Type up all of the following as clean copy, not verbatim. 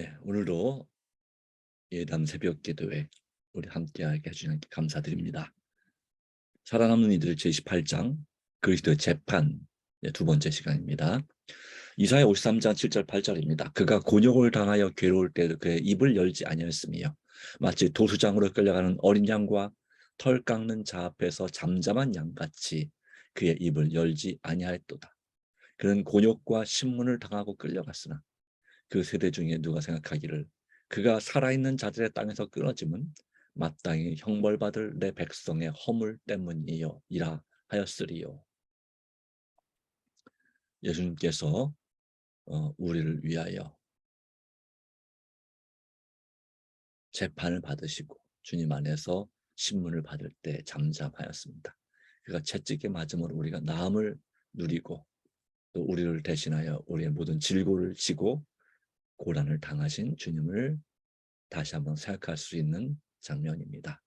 네, 오늘도 예담 새벽 기도회 우리 함께하게 해주신 감사드립니다. 살아남는 이들 제28장 그리스도의 재판 두 번째 시간입니다. 이사야 53장 7절 8절입니다. 그가 곤욕을 당하여 괴로울 때도 그의 입을 열지 아니하였으며 마치 도수장으로 끌려가는 어린 양과 털 깎는 자 앞에서 잠잠한 양같이 그의 입을 열지 아니하였도다. 그는 곤욕과 신문을 당하고 끌려갔으나 그 세대 중에 누가 생각하기를 그가 살아있는 자들의 땅에서 끊어짐은 마땅히 형벌받을 내 백성의 허물 때문이요 이라 하였으리요. 예수님께서 우리를 위하여 재판을 받으시고 주님 안에서 신문을 받을 때 잠잠하였습니다. 그가 채찍에 맞음으로 우리가 나음을 누리고 또 우리를 대신하여 우리의 모든 질고를 지고 고난을 당하신 주님을 다시 한번 생각할 수 있는 장면입니다.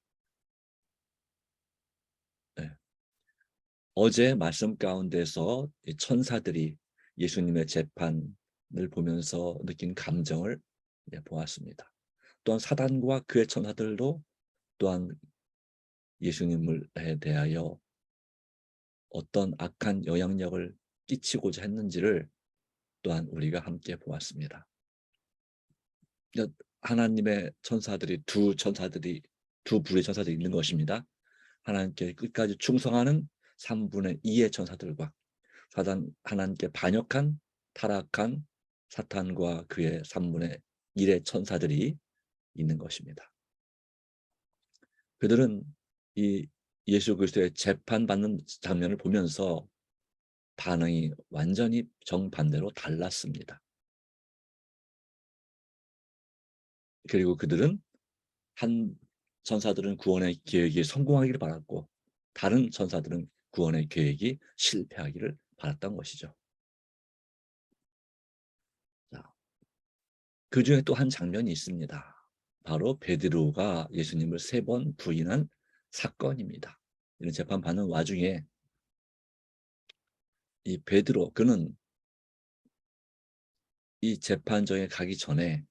네. 어제 말씀 가운데서 천사들이 예수님의 재판을 보면서 느낀 감정을 보았습니다. 또한 사단과 그의 천사들도 또한 예수님에 대하여 어떤 악한 영향력을 끼치고자 했는지를 또한 우리가 함께 보았습니다. 하나님의 천사들이 두 부류의 천사들이 있는 것입니다. 하나님께 끝까지 충성하는 3분의 2의 천사들과 하나님께 반역한 타락한 사탄과 그의 3분의 1의 천사들이 있는 것입니다. 그들은 이 예수 그리스도의 재판받는 장면을 보면서 반응이 완전히 정반대로 달랐습니다. 그리고 그들은 한 천사들은 구원의 계획이 성공하기를 바랐고 다른 천사들은 구원의 계획이 실패하기를 바랐던 것이죠. 그 중에 또 한 장면이 있습니다. 바로 베드로가 예수님을 3번 부인한 사건입니다. 이런 재판받는 와중에 이 베드로 그는 이 재판정에 가기 전에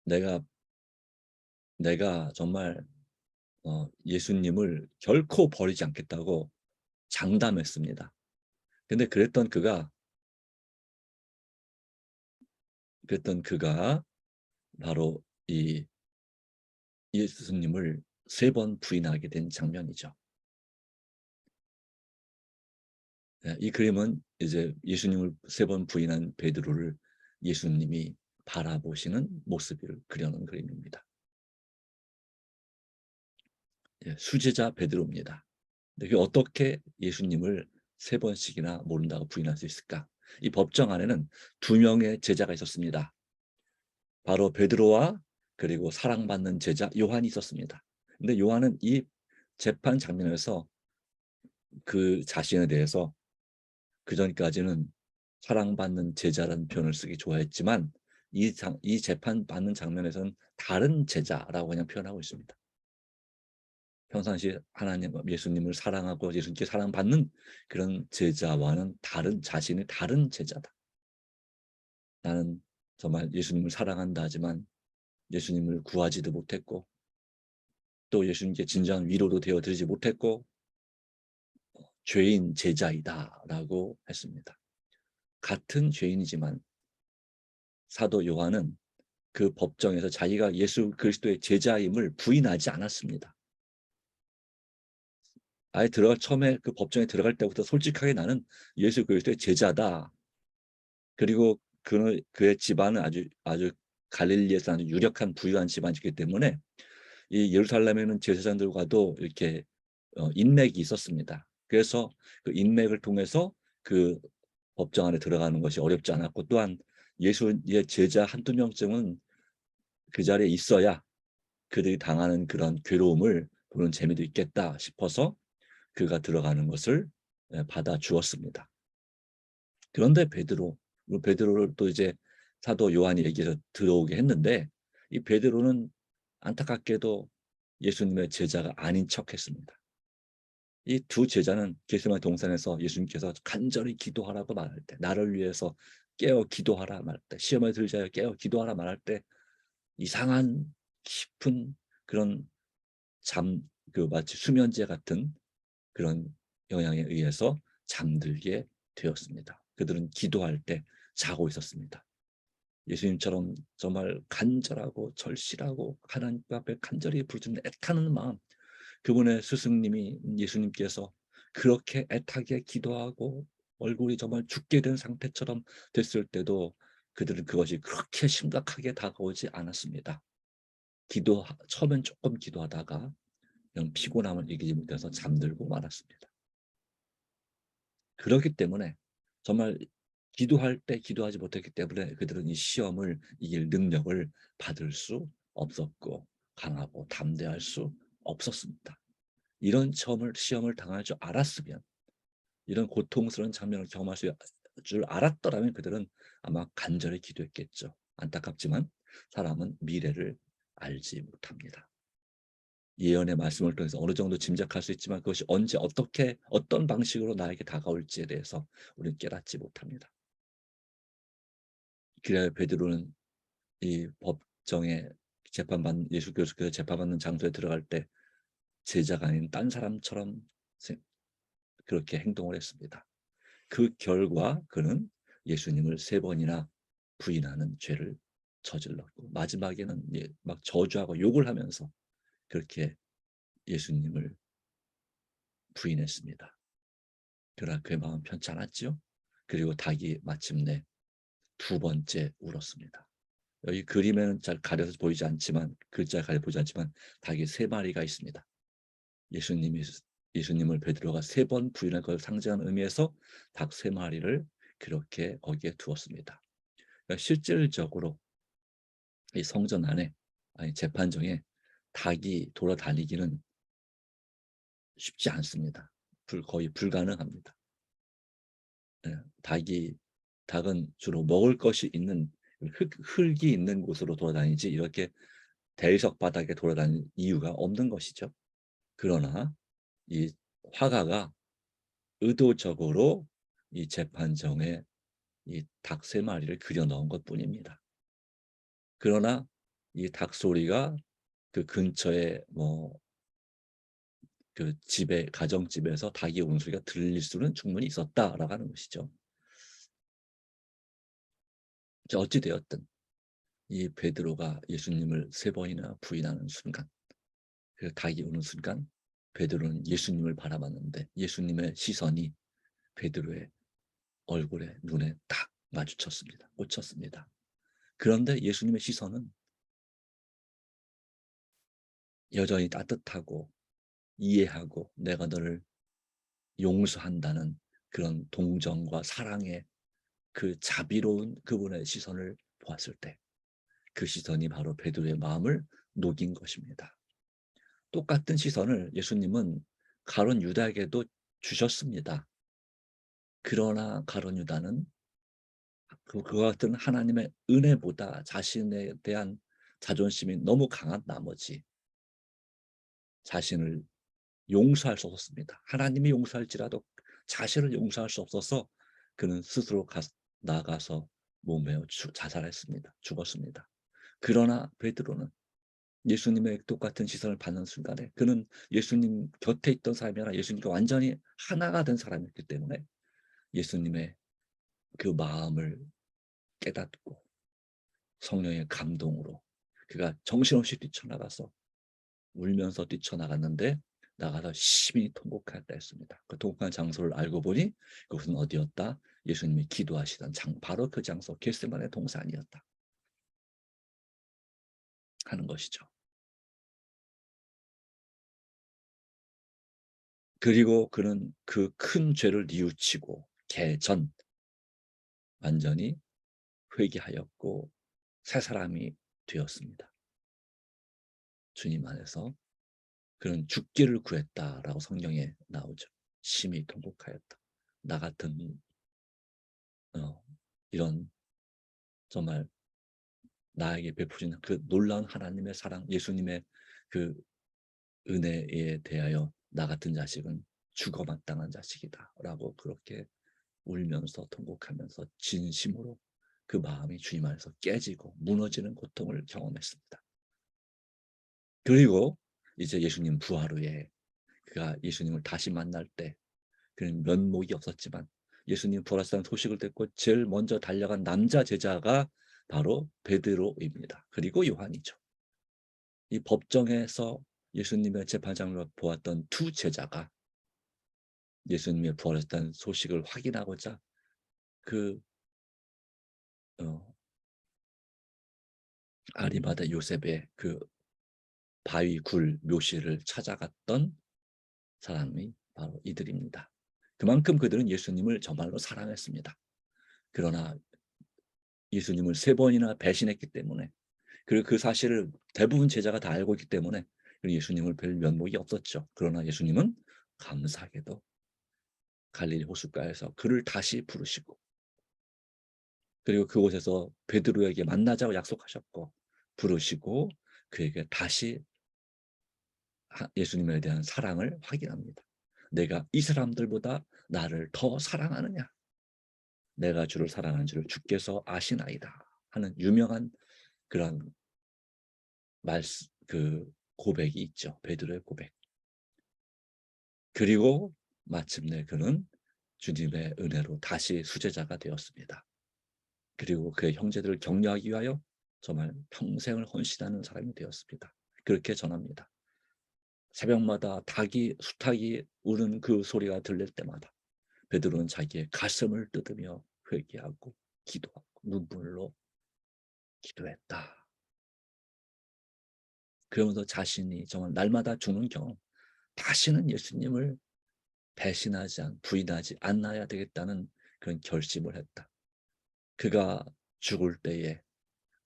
내가 정말 예수님을 결코 버리지 않겠다고 장담했습니다. 근데 그랬던 그가 바로 이 예수님을 3번 부인하게 된 장면이죠. 이 그림은 이제 예수님을 3번 부인한 베드로를 예수님이 바라보시는 모습을 그려놓은 그림입니다. 수제자 베드로입니다. 근데 어떻게 예수님을 3번씩이나 모른다고 부인할 수 있을까? 이 법정 안에는 2명의 제자가 있었습니다. 바로 베드로와 그리고 사랑받는 제자 요한이 있었습니다. 근데 요한은 이 재판 장면에서 그 자신에 대해서 그전까지는 사랑받는 제자라는 표현을 쓰기 좋아했지만 이 재판 받는 장면에서는 다른 제자라고 그냥 표현하고 있습니다. 평상시 하나님 예수님을 사랑하고 예수님께 사랑받는 그런 제자와는 자신의 다른 제자다. 나는 정말 예수님을 사랑한다 하지만 예수님을 구하지도 못했고 또 예수님께 진정한 위로도 되어드리지 못했고 죄인 제자이다라고 했습니다. 같은 죄인이지만 사도 요한은 그 법정에서 자기가 예수 그리스도의 제자임을 부인하지 않았습니다. 아예 처음에 그 법정에 들어갈 때부터 솔직하게 나는 예수 그리스도의 제자다. 그리고 그의 집안은 아주 갈릴리에서 아주 유력한 부유한 집안이기 때문에 이 예루살렘에는 제사장들과도 이렇게 인맥이 있었습니다. 그래서 그 인맥을 통해서 그 법정 안에 들어가는 것이 어렵지 않았고 또한 예수의 제자 한두 명쯤은 그 자리에 있어야 그들이 당하는 그런 괴로움을 보는 재미도 있겠다 싶어서 그가 들어가는 것을 받아 주었습니다. 그런데 베드로를 또 이제 사도 요한이 얘기해서 들어오게 했는데 이 베드로는 안타깝게도 예수님의 제자가 아닌 척했습니다. 이 두 제자는 겟세마네 동산에서 예수님께서 간절히 기도하라고 말할 때 나를 위해서 깨어 기도하라 말할 때, 시험에 들지 하여 깨어 기도하라 말할 때 이상한 깊은 그런 마치 수면제 같은 그런 영향에 의해서 잠들게 되었습니다. 그들은 기도할 때 자고 있었습니다. 예수님처럼 정말 간절하고 절실하고 하나님 앞에 간절히 부르짖는 애타는 마음, 그분의 스승님이 예수님께서 그렇게 애타게 기도하고 얼굴이 정말 죽게 된 상태처럼 됐을 때도 그들은 그것이 그렇게 심각하게 다가오지 않았습니다. 처음엔 조금 기도하다가 그냥 피곤함을 이기지 못해서 잠들고 말았습니다. 그렇기 때문에 정말 기도할 때 기도하지 못했기 때문에 그들은 이 시험을 이길 능력을 받을 수 없었고 강하고 담대할 수 없었습니다. 이런 시험을 당할 줄 알았으면, 이런 고통스러운 장면을 경험할 줄 알았더라면 그들은 아마 간절히 기도했겠죠. 안타깝지만 사람은 미래를 알지 못합니다. 예언의 말씀을 통해서 어느 정도 짐작할 수 있지만 그것이 언제 어떻게 어떤 방식으로 나에게 다가올지에 대해서 우리는 깨닫지 못합니다. 그래야 베드로는 이 법정에 예수 교수께서 재판받는 장소에 들어갈 때 제자가 아닌 딴 사람처럼 그렇게 행동을 했습니다. 그 결과 그는 예수님을 3번이나 부인하는 죄를 저질렀고 마지막에는 막 저주하고 욕을 하면서 그렇게 예수님을 부인했습니다. 그러나 그의 마음은 편치 않았지요. 그리고 닭이 마침내 2번째 울었습니다. 여기 그림에는 잘 가려서 보이지 않지만, 글자가 가려 보이지 않지만 닭이 3마리가 있습니다. 예수님을 베드로가 3번 부인할 것을 상징하는 의미에서 닭 3마리를 그렇게 거기에 두었습니다. 그러니까 실질적으로 이 성전 안에, 아니 재판정에 닭이 돌아다니기는 쉽지 않습니다. 거의 불가능합니다. 예, 닭은 주로 먹을 것이 있는 흙이 있는 곳으로 돌아다니지 이렇게 대리석 바닥에 돌아다니는 이유가 없는 것이죠. 그러나 이 화가가 의도적으로 이 재판정에 이 닭 3마리를 그려 넣은 것뿐입니다. 그러나 이 닭 소리가 그 근처에 그 가정집에서 닭이 우는 소리가 들릴 수는 충분히 있었다라고 하는 것이죠. 어찌 되었든 이 베드로가 예수님을 3번이나 부인하는 순간, 그 닭이 우는 순간 베드로는 예수님을 바라봤는데 예수님의 시선이 베드로의 얼굴에, 눈에 딱 마주쳤습니다. 꽂혔습니다. 그런데 예수님의 시선은 여전히 따뜻하고 이해하고 내가 너를 용서한다는 그런 동정과 사랑의 그 자비로운 그분의 시선을 보았을 때 그 시선이 바로 베드로의 마음을 녹인 것입니다. 똑같은 시선을 예수님은 가룟 유다에게도 주셨습니다. 그러나 가룟 유다는 그와 같은 하나님의 은혜보다 자신에 대한 자존심이 너무 강한 나머지 자신을 용서할 수 없었습니다. 하나님이 용서할지라도 자신을 용서할 수 없어서 그는 스스로 나가서 몸매어 자살했습니다. 죽었습니다. 그러나 베드로는 예수님의 똑같은 시선을 받는 순간에 그는 예수님 곁에 있던 사람이 아니라 예수님과 완전히 하나가 된 사람이었기 때문에 예수님의 그 마음을 깨닫고 성령의 감동으로 그가 정신없이 뛰쳐나가서 울면서 뛰쳐나갔는데 나가서 심히 통곡하였다 했습니다. 그 통곡한 장소를 알고 보니 그것은 어디였다? 예수님이 기도하시던 바로 그 장소 겟세마네 동산이었다 하는 것이죠. 그리고 그는 그 큰 죄를 뉘우치고 개전 완전히 회개하였고 새 사람이 되었습니다. 주님 안에서 그는 죽기를 구했다라고 성경에 나오죠. 심히 통곡하였다. 나 같은 이런 정말 나에게 베푸신 그 놀라운 하나님의 사랑, 예수님의 그 은혜에 대하여 나 같은 자식은 죽어 마땅한 자식이다라고 그렇게 울면서 통곡하면서 진심으로 그 마음이 주님 안에서 깨지고 무너지는 고통을 경험했습니다. 그리고 이제 예수님 부활 후에 그가 예수님을 다시 만날 때 그는 면목이 없었지만 예수님 부활하셨다는 소식을 듣고 제일 먼저 달려간 남자 제자가 바로 베드로입니다. 그리고 요한이죠. 이 법정에서 예수님의 재판장을 보았던 두 제자가 예수님의 부활하셨다는 소식을 확인하고자 그 아리마다 요셉의 그 바위 굴 묘실을 찾아갔던 사람이 바로 이들입니다. 그만큼 그들은 예수님을 정말로 사랑했습니다. 그러나 예수님을 3번이나 배신했기 때문에 그리고 그 사실을 대부분 제자가 다 알고 있기 때문에 예수님을 뵐 면목이 없었죠. 그러나 예수님은 감사하게도 갈릴리 호숫가에서 그를 다시 부르시고 그리고 그곳에서 베드로에게 만나자고 약속하셨고 부르시고 그에게 다시 예수님에 대한 사랑을 확인합니다. 내가 이 사람들보다 나를 더 사랑하느냐? 내가 주를 사랑하는 줄을 주께서 아시나이다 하는 유명한 그런 그 고백이 있죠. 베드로의 고백. 그리고 마침내 그는 주님의 은혜로 다시 수제자가 되었습니다. 그리고 그의 형제들을 격려하기 위하여 정말 평생을 헌신하는 사람이 되었습니다. 그렇게 전합니다. 새벽마다 수탉이 우는 그 소리가 들릴 때마다 베드로는 자기의 가슴을 뜯으며 회개하고 기도하고 눈물로 기도했다. 그러면서 자신이 정말 날마다 죽는 경험, 다시는 예수님을 부인하지 않아야 되겠다는 그런 결심을 했다. 그가 죽을 때에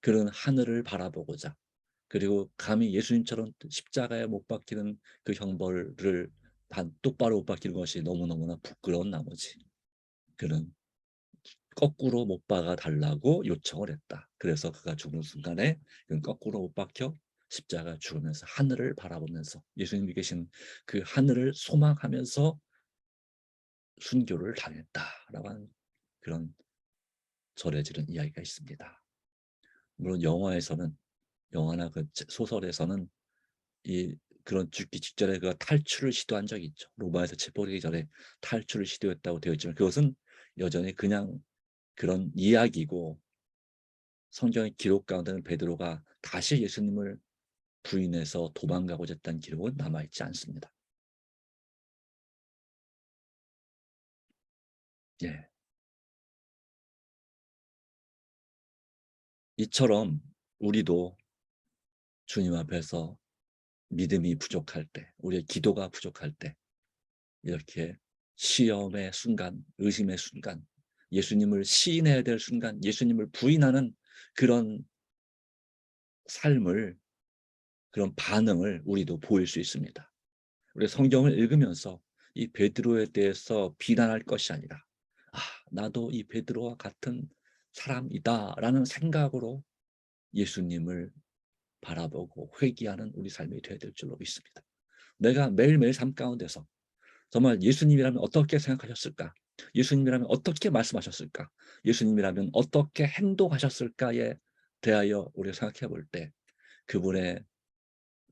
그런 하늘을 바라보고자 그리고 감히 예수님처럼 십자가에 못 박히는 그 형벌을 똑바로 못 박히는 것이 너무너무나 부끄러운 나머지 그는 거꾸로 못 박아 달라고 요청을 했다. 그래서 그가 죽는 순간에 그는 거꾸로 못 박혀 십자가 죽으면서 하늘을 바라보면서 예수님이 계신 그 하늘을 소망하면서 순교를 당했다라고 하는 그런 전해지는 이야기가 있습니다. 물론 영화나 그 소설에서는 그런 죽기 직전에 그가 탈출을 시도한 적이 있죠. 로마에서 체포되기 전에 탈출을 시도했다고 되어 있지만 그것은 여전히 그냥 그런 이야기고 성경의 기록 가운데는 베드로가 다시 예수님을 부인해서 도망가고자 했다는 기록은 남아있지 않습니다. 예. 이처럼 우리도 주님 앞에서 믿음이 부족할 때, 우리의 기도가 부족할 때 이렇게 시험의 순간, 의심의 순간, 예수님을 시인해야 될 순간, 예수님을 부인하는 그런 삶을, 그런 반응을 우리도 보일 수 있습니다. 우리 성경을 읽으면서 이 베드로에 대해서 비난할 것이 아니라 나도 이 베드로와 같은 사람이다라는 생각으로 예수님을 바라보고 회개하는 우리 삶이 되어야 될 줄로 믿습니다. 내가 매일매일 삶 가운데서 정말 예수님이라면 어떻게 생각하셨을까? 예수님이라면 어떻게 말씀하셨을까? 예수님이라면 어떻게 행동하셨을까에 대하여 우리가 생각해 볼 때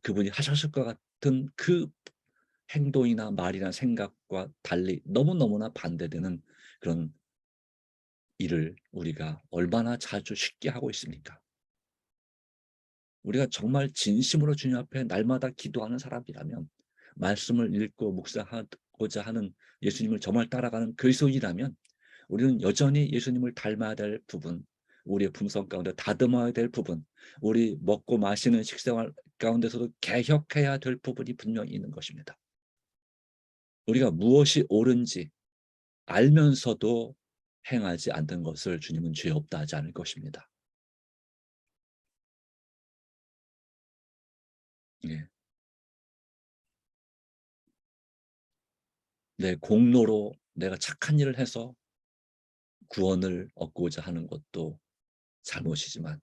그분이 하셨을 것 같은 그 행동이나 말이나 생각과 달리 너무너무나 반대되는 그런 일을 우리가 얼마나 자주 쉽게 하고 있습니까? 우리가 정말 진심으로 주님 앞에 날마다 기도하는 사람이라면 말씀을 읽고 묵상하고자 하는 예수님을 정말 따라가는 그리스도인이라면 우리는 여전히 예수님을 닮아야 될 부분, 우리의 품성 가운데 다듬어야 될 부분, 우리 먹고 마시는 식생활 가운데서도 개혁해야 될 부분이 분명히 있는 것입니다. 우리가 무엇이 옳은지 알면서도 행하지 않는 것을 주님은 죄 없다 하지 않을 것입니다. 예. 내 공로로 내가 착한 일을 해서 구원을 얻고자 하는 것도 잘못이지만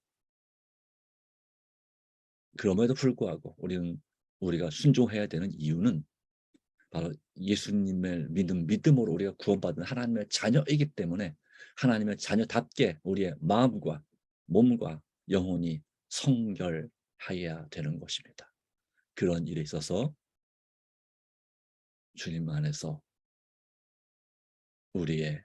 그럼에도 불구하고 우리가 순종해야 되는 이유는 바로 예수님을 믿음으로 우리가 구원받은 하나님의 자녀이기 때문에 하나님의 자녀답게 우리의 마음과 몸과 영혼이 성결하여야 되는 것입니다. 그런 일에 있어서 주님 안에서 우리의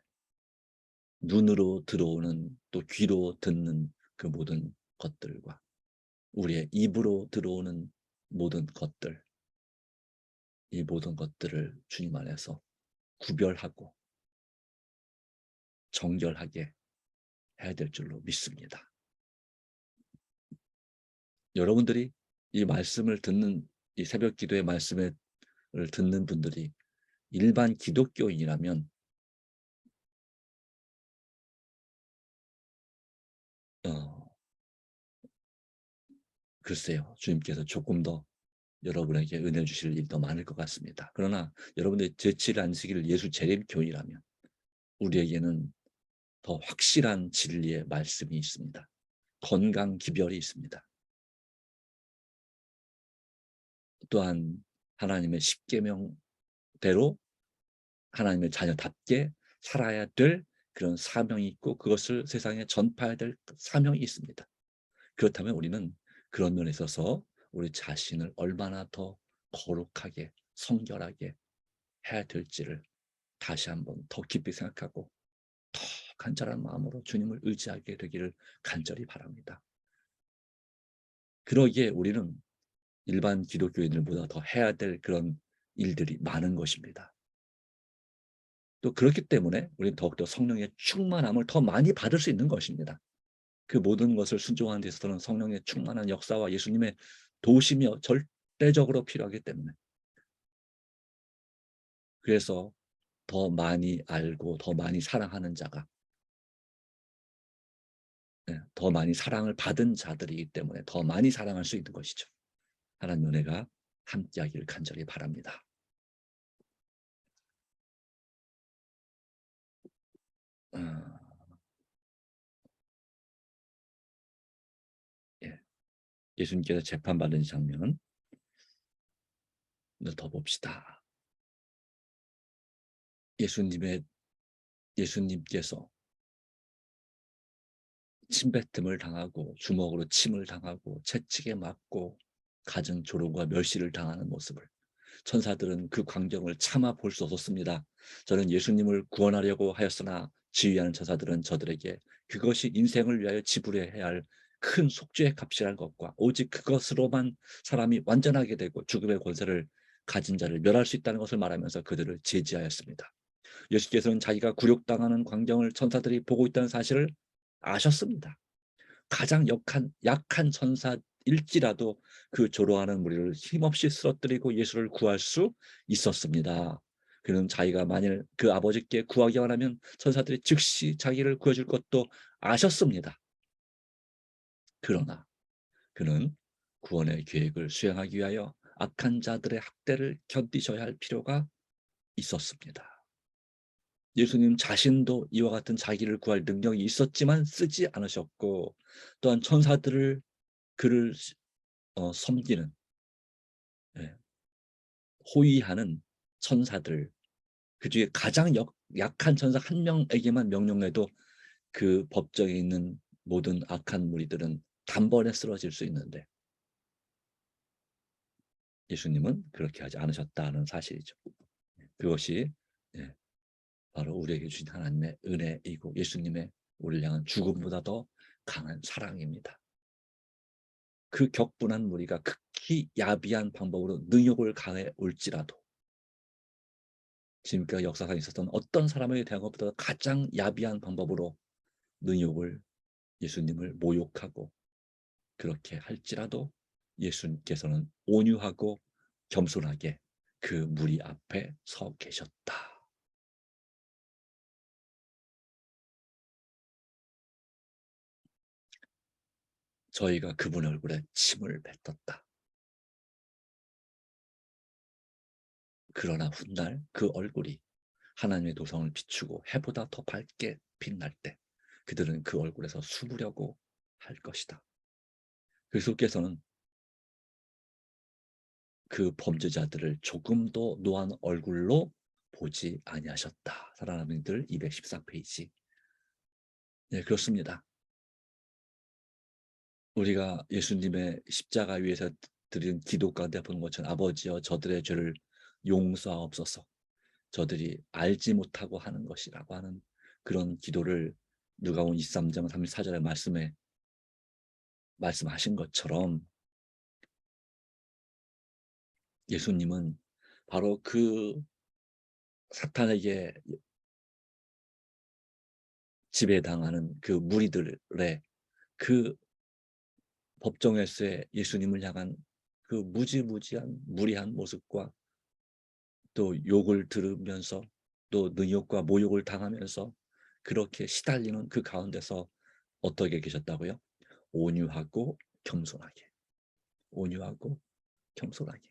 눈으로 들어오는 또 귀로 듣는 그 모든 것들과 우리의 입으로 들어오는 모든 것들, 이 모든 것들을 주님 안에서 구별하고 정결하게 해야 될 줄로 믿습니다. 여러분들이 이 말씀을 듣는 이 새벽 기도의 말씀을 듣는 분들이 일반 기독교인이라면 어, 글쎄요, 주님께서 조금 더 여러분에게 은혜 주실 일이 더 많을 것 같습니다. 그러나 여러분들이 제7 안식일 예수 재림교인이라면 우리에게는 더 확실한 진리의 말씀이 있습니다. 건강 기별이 있습니다. 또한 하나님의 십계명대로 하나님의 자녀답게 살아야 될 그런 사명이 있고 그것을 세상에 전파해야 될 사명이 있습니다. 그렇다면 우리는 그런 면에 있어서 우리 자신을 얼마나 더 거룩하게 성결하게 해야 될지를 다시 한번 더 깊이 생각하고 더 간절한 마음으로 주님을 의지하게 되기를 간절히 바랍니다. 그러기에 우리는 일반 기독교인들보다 더 해야 될 그런 일들이 많은 것입니다. 또 그렇기 때문에 우리는 더욱더 성령의 충만함을 더 많이 받을 수 있는 것입니다. 그 모든 것을 순종하는 데 있어서는 성령의 충만한 역사와 예수님의 도우심이 절대적으로 필요하기 때문에 그래서 더 많이 알고 더 많이 사랑하는 자가 더 많이 사랑을 받은 자들이기 때문에 더 많이 사랑할 수 있는 것이죠. 하나님 은혜가 함께하기를 간절히 바랍니다. 어, 예. 예수님께서 재판받은 장면 더 봅시다. 예수님께서 침뱉음을 당하고 주먹으로 침을 당하고 채찍에 맞고 갖은 조롱과 멸시를 당하는 모습을 천사들은 그 광경을 차마 볼 수 없었습니다. 저는 예수님을 구원하려고 하였으나 지휘하는 천사들은 저들에게 그것이 인생을 위하여 지불해야 할 큰 속죄의 값이라는 것과 오직 그것으로만 사람이 완전하게 되고 죽음의 권세를 가진 자를 멸할 수 있다는 것을 말하면서 그들을 제지하였습니다. 예수께서는 자기가 굴욕당하는 광경을 천사들이 보고 있다는 사실을 아셨습니다. 가장 약한 천사일지라도 그 조롱하는 무리를 힘없이 쓰러뜨리고 예수를 구할 수 있었습니다. 그는 자기가 만일 그 아버지께 구하기만 하면 천사들이 즉시 자기를 구해줄 것도 아셨습니다. 그러나 그는 구원의 계획을 수행하기 위하여 악한 자들의 학대를 견디셔야 할 필요가 있었습니다. 예수님 자신도 이와 같은 자기를 구할 능력이 있었지만 쓰지 않으셨고 또한 천사들을 그를 섬기는 예, 호위하는 천사들 그중에 가장 약한 천사 한 명에게만 명령해도 그 법정에 있는 모든 악한 무리들은 단번에 쓰러질 수 있는데 예수님은 그렇게 하지 않으셨다는 사실이죠. 그것이 예, 바로 우리에게 주신 하나님의 은혜이고 예수님의 우리를 향한 죽음보다 더 강한 사랑입니다. 그 격분한 무리가 극히 야비한 방법으로 능욕을 가해 올지라도 지금까지 역사상에 있었던 어떤 사람에게 대한 것보다 가장 야비한 방법으로 능욕을 예수님을 모욕하고 그렇게 할지라도 예수님께서는 온유하고 겸손하게 그 무리 앞에 서 계셨다. 저희가 그분 얼굴에 침을 뱉었다. 그러나 훗날 그 얼굴이 하나님의 도성을 비추고 해보다 더 밝게 빛날 때 그들은 그 얼굴에서 숨으려고 할 것이다. 그리스도께서는 그 범죄자들을 조금도 노한 얼굴로 보지 아니하셨다. 사랑하는 이들 214페이지. 네, 그렇습니다. 우리가 예수님의 십자가 위에서 드린 기도 가운데 보는 것처럼 아버지여 저들의 죄를 용서하옵소서. 저들이 알지 못하고 하는 것이라고 하는 그런 기도를 누가복음 23장 34절의 말씀에 말씀하신 것처럼 예수님은 바로 그 사탄에게 지배당하는 그 무리들의 그 법정에서의 예수님을 향한 그 무지무지한 무리한 모습과 또 욕을 들으면서 또 능욕과 모욕을 당하면서 그렇게 시달리는 그 가운데서 어떻게 계셨다고요? 온유하고 겸손하게. 온유하고 겸손하게.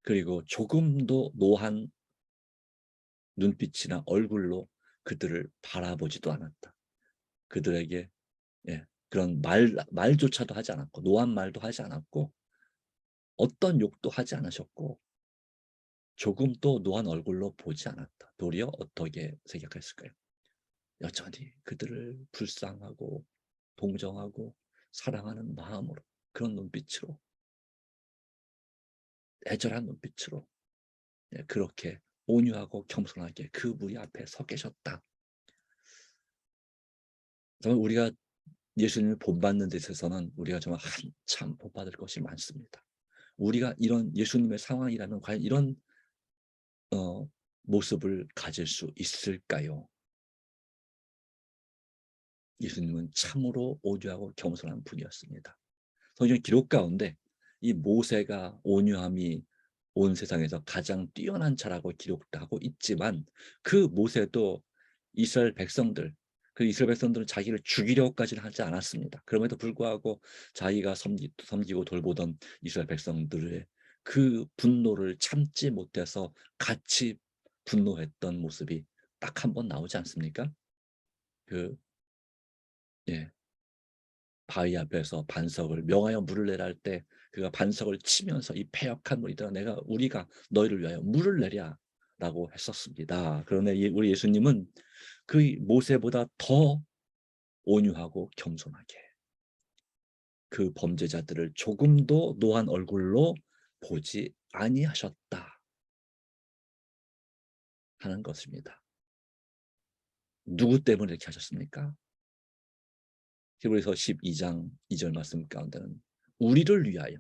그리고 조금도 노한 눈빛이나 얼굴로 그들을 바라보지도 않았다. 그들에게 그런 말조차도 하지 않았고 노한 말도 하지 않았고 어떤 욕도 하지 않으셨고 조금도 노한 얼굴로 보지 않았다. 도리어 어떻게 생각했을까요? 여전히 그들을 불쌍하고 동정하고 사랑하는 마음으로 그런 눈빛으로 애절한 눈빛으로 그렇게 온유하고 겸손하게 그 무리 앞에 서 계셨다. 정말 우리가 예수님을 본받는 데 있어서는 우리가 정말 한참 본받을 것이 많습니다. 우리가 이런 예수님의 상황이라면 과연 이런 모습을 가질 수 있을까요? 예수님은 참으로 온유하고 겸손한 분이었습니다. 성경 기록 가운데 이 모세가 온유함이 온 세상에서 가장 뛰어난 자라고 기록하고 있지만 그 모세도 이스라엘 백성들 그 이스라엘 백성들은 자기를 죽이려고까지는 하지 않았습니다. 그럼에도 불구하고 자기가 섬기고 돌보던 이스라엘 백성들의 그 분노를 참지 못해서 같이 분노했던 모습이 딱 한 번 나오지 않습니까? 그 예, 바위 앞에서 반석을 명하여 물을 내라 할 때 그가 반석을 치면서 이 패역한 무리들아 우리가 너희를 위하여 물을 내랴 라고 했었습니다. 그런데 우리 예수님은 그 모세보다 더 온유하고 겸손하게 그 범죄자들을 조금도 노한 얼굴로 보지 아니하셨다 하는 것입니다. 누구 때문에 이렇게 하셨습니까? 히브리서 12장 2절 말씀 가운데는 우리를 위하여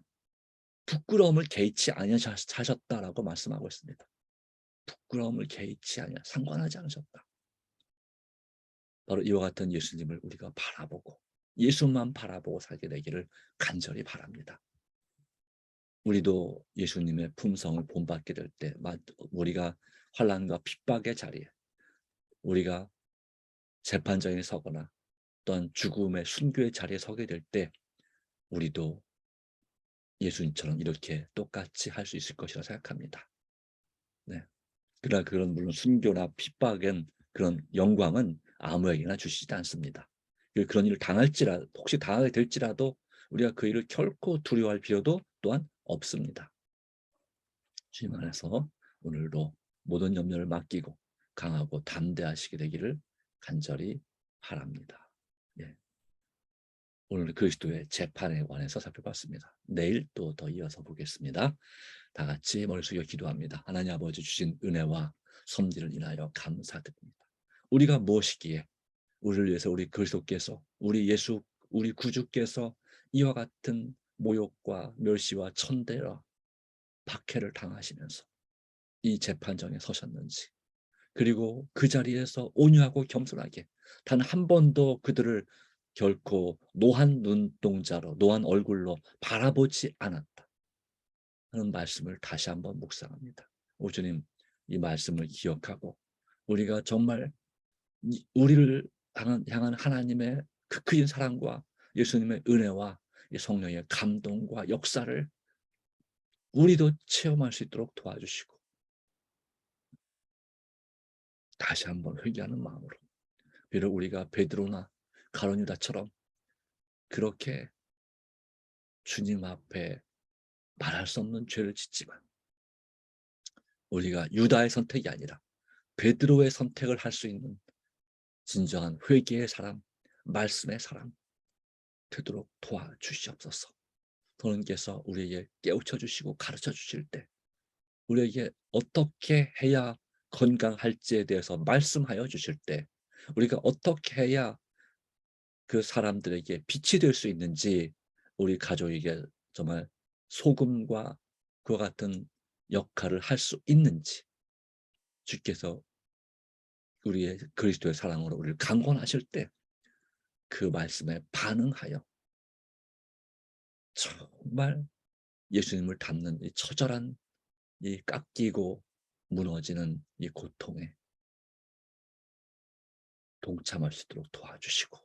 부끄러움을 개의치 아니하셨다라고 말씀하고 있습니다. 부끄러움을 개의치 아니하 상관하지 않으셨다. 바로 이와 같은 예수님을 우리가 바라보고 예수만 바라보고 살게 되기를 간절히 바랍니다. 우리도 예수님의 품성을 본받게 될 때 우리가 환난과 핍박의 자리에 우리가 재판장에 서거나 또한 죽음의 순교의 자리에 서게 될 때 우리도 예수님처럼 이렇게 똑같이 할 수 있을 것이라 생각합니다. 네. 그러나 그런 물론 순교나 핍박은 그런 영광은 아무에게나 주시지 않습니다. 그런 일을 혹시 당하게 될지라도 우리가 그 일을 결코 두려워할 필요도 또한 없습니다. 주님 안에서 오늘도 모든 염려를 맡기고 강하고 담대하시게 되기를 간절히 바랍니다. 예. 오늘 그리스도의 재판에 관해서 살펴봤습니다. 내일 또 더 이어서 보겠습니다. 다 같이 머리 숙여 기도합니다. 하나님 아버지 주신 은혜와 섭리를 인하여 감사드립니다. 우리가 무엇이기에 우리를 위해서 우리 그리스도께서 우리 구주께서 이와 같은 모욕과 멸시와 천대와 박해를 당하시면서 이 재판정에 서셨는지 그리고 그 자리에서 온유하고 겸손하게 단 한 번도 그들을 결코 노한 눈동자로 노한 얼굴로 바라보지 않았다 하는 말씀을 다시 한번 묵상합니다. 오 주님 이 말씀을 기억하고 우리가 정말 우리를 향한 하나님의 그 크신 사랑과 예수님의 은혜와 성령의 감동과 역사를 우리도 체험할 수 있도록 도와주시고 다시 한번 회개하는 마음으로 비록 우리가 베드로나 가룟유다처럼 그렇게 주님 앞에 말할 수 없는 죄를 짓지만 우리가 유다의 선택이 아니라 베드로의 선택을 할 수 있는 진정한 회개의 사람, 말씀의 사람 되도록 도와주시옵소서. 성령께서 우리에게 깨우쳐 주시고 가르쳐 주실 때 우리에게 어떻게 해야 건강할지에 대해서 말씀하여 주실 때 우리가 어떻게 해야 그 사람들에게 빛이 될 수 있는지 우리 가족에게 정말 소금과 그와 같은 역할을 할 수 있는지 주께서 우리의 그리스도의 사랑으로 우리를 강권하실 때 그 말씀에 반응하여 정말 예수님을 닮는 이 처절한 이 깎이고 무너지는 이 고통에 동참할 수 있도록 도와주시고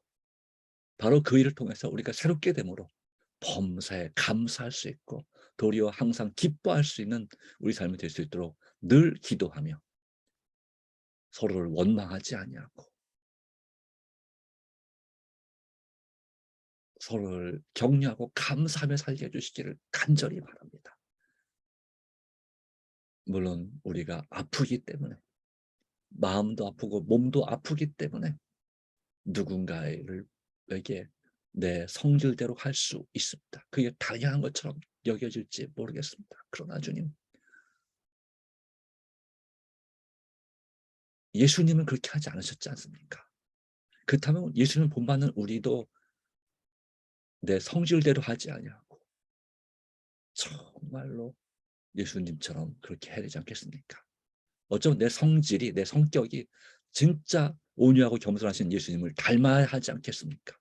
바로 그 일을 통해서 우리가 새롭게 됨으로 범사에 감사할 수 있고 도리어 항상 기뻐할 수 있는 우리 삶이 될 수 있도록 늘 기도하며 서로를 원망하지 아니하고 서로를 격려하고 감사하며 살게 해주시기를 간절히 바랍니다. 물론 우리가 아프기 때문에 마음도 아프고 몸도 아프기 때문에 누군가에게 내 성질대로 할 수 있습니다. 그게 당연한 것처럼 여겨질지 모르겠습니다. 그러나 주님, 예수님은 그렇게 하지 않으셨지 않습니까? 그렇다면 예수님 본받는 우리도 내 성질대로 하지 아니하고 정말로 예수님처럼 그렇게 해야 되지 않겠습니까? 어쩌면 내 성질이, 내 성격이 진짜 온유하고 겸손하신 예수님을 닮아야 하지 않겠습니까?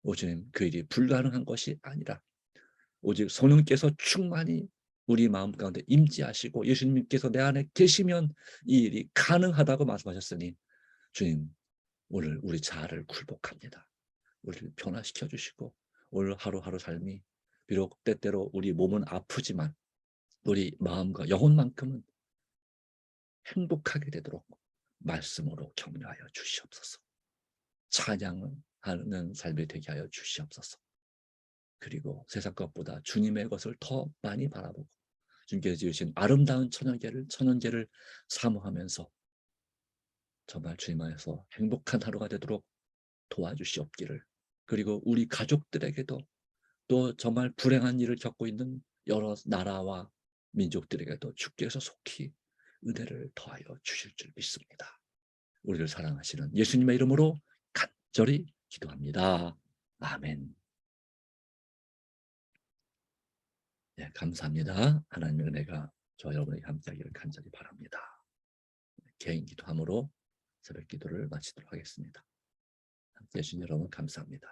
오주님, 그 일이 불가능한 것이 아니라 오직 성령께서 충만히 우리 마음 가운데 임재하시고 예수님께서 내 안에 계시면 이 일이 가능하다고 말씀하셨으니 주님, 오늘 우리 자아를 굴복합니다. 우리를 변화시켜 주시고 오늘 하루하루 삶이 비록 때때로 우리 몸은 아프지만 우리 마음과 영혼만큼은 행복하게 되도록 말씀으로 격려하여 주시옵소서. 찬양하는 삶이 되게 하여 주시옵소서. 그리고 세상 것보다 주님의 것을 더 많이 바라보고 주님께서 지으신 아름다운 천연계를 사모하면서 정말 주님 안에서 행복한 하루가 되도록 도와주시옵기를, 그리고 우리 가족들에게도 또 정말 불행한 일을 겪고 있는 여러 나라와 민족들에게도 주께서 속히 은혜를 더하여 주실 줄 믿습니다. 우리를 사랑하시는 예수님의 이름으로 간절히 기도합니다. 아멘. 네, 감사합니다. 하나님의 은혜가 저와 여러분에게 함께하기를 간절히 바랍니다. 개인 기도함으로 새벽 기도를 마치도록 하겠습니다. 함께해 주신 여러분 감사합니다.